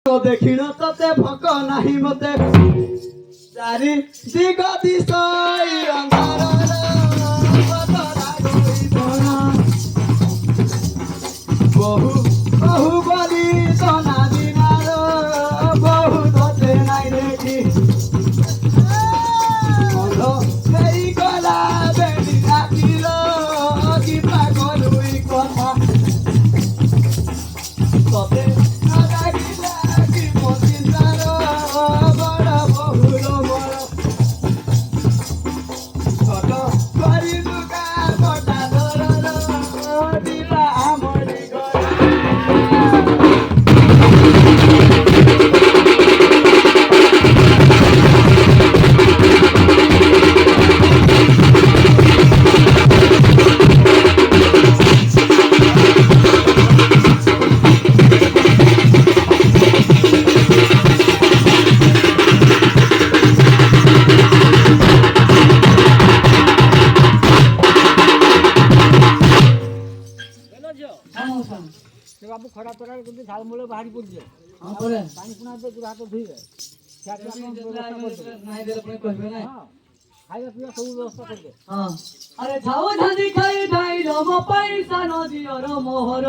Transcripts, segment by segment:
ଦେଖିଣ ତତେ ଭୋକ ନାହିଁ ମତେ ଚାରି ଦିଗ ଦିଶଇ ଅନ୍ଧାରର ବହୁ ବହୁ ବୋଲି ତନା ଦିନାର ବହୁ ତତେ ନାଇଁ ଦେଖି ମନ ନେଇ ଗଲା ବେଲି ରାତିର ଯିବା ଗଲୁଇ କଥା ତତେ बाबू खरा तोरा के झाल मूल बाहरी पड़ जाए हां करे पानी पुना दे पूरा हाथ धोइबे क्या क्या नहीं दे अपने कहबे ना खाइबा पिया सब व्यवस्था कर दे हां अरे जाओ झांदी खाई ढाई रम पैसा न दियो रो मोहर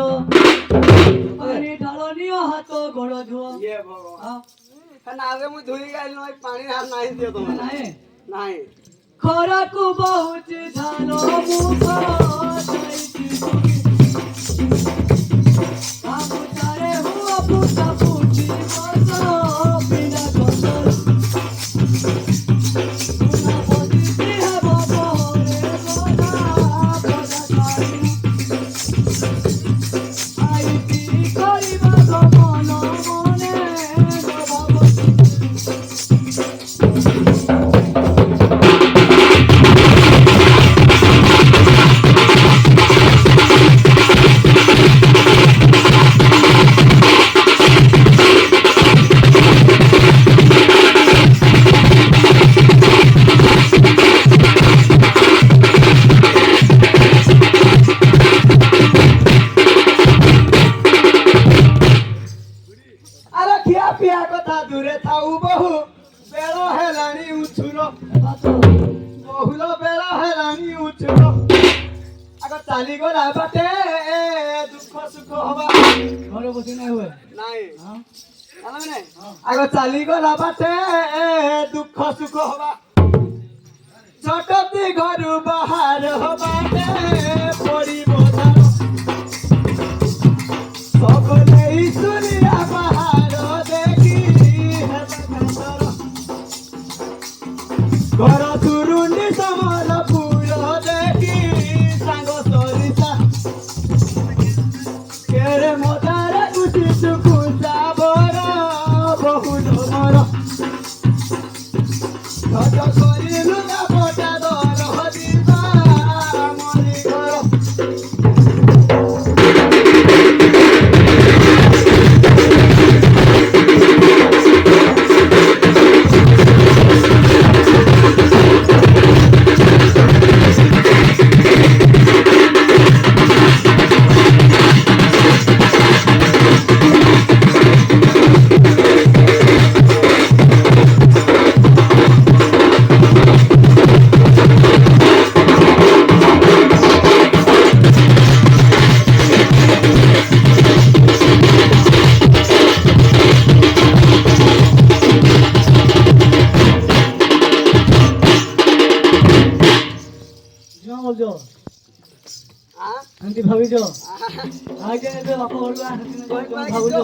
पानी ढालनियो हाथ गोड़ धुओ ये भगवान हां खाना आगे मु धुई गाइल न पानी हाथ नहीं दियो तुम नहीं नहीं खरा को बहुत झालो मुख पिया कथा दूरे थाऊ बहु बेला हेलानी उछुरो बहुल बेला हेलानी उछुरो आग चाली गला बाटे दुख सुख हवा घर बसी नहीं हुए नहीं हां आला माने आग चाली गला बाटे दुख सुख हवा जगती घर बाहर हबाटे पड़ी बोझार सब नहीं सुनिया बाहर घर तुरुनी समर फूल देखी सांग सरिता केरे मदारे उठी सुकुसा बर बहुल मर घट करिलु ना पटा दर हदिबा मरी घर आंटी भाभी जो आगे ने बाप घर भाभी जो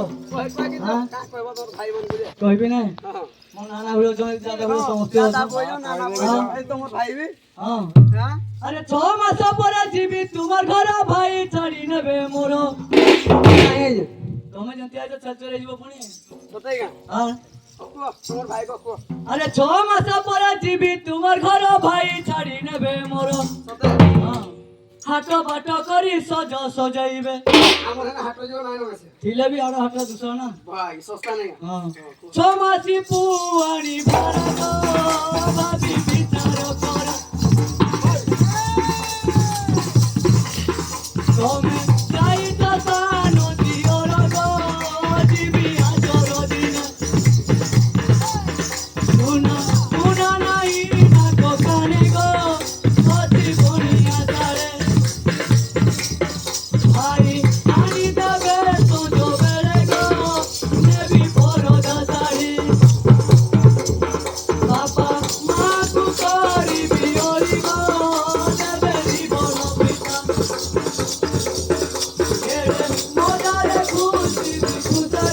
हां का कहबो तोर भाई बन गुले कहबे ना हां मन नाना हुलो जो ज्यादा हुलो समझते हो दादा बोलो नाना भाई तो मोर भाई भी हां हां अरे 6 मास पर जीवी तुमर घर भाई छाड़ी नेबे मोर तमे जंती आज चल चले जीवो पुणी बताइगा हां तुमर भाई को अरे 6 मास पर जीवी तुमर घर भाई छाड़ी नेबे मोर हां हाट बाट करी सज सजाइबे हमर ना हाट जो नाइ नसे थिले भी आरो हाट दुसो ना भाई सस्ता नहीं हां 6 मासी पुआणी भारत बाबी विचार कर तमे जाई त सानो दियो रगो जीवी आजर दिन କୁଶ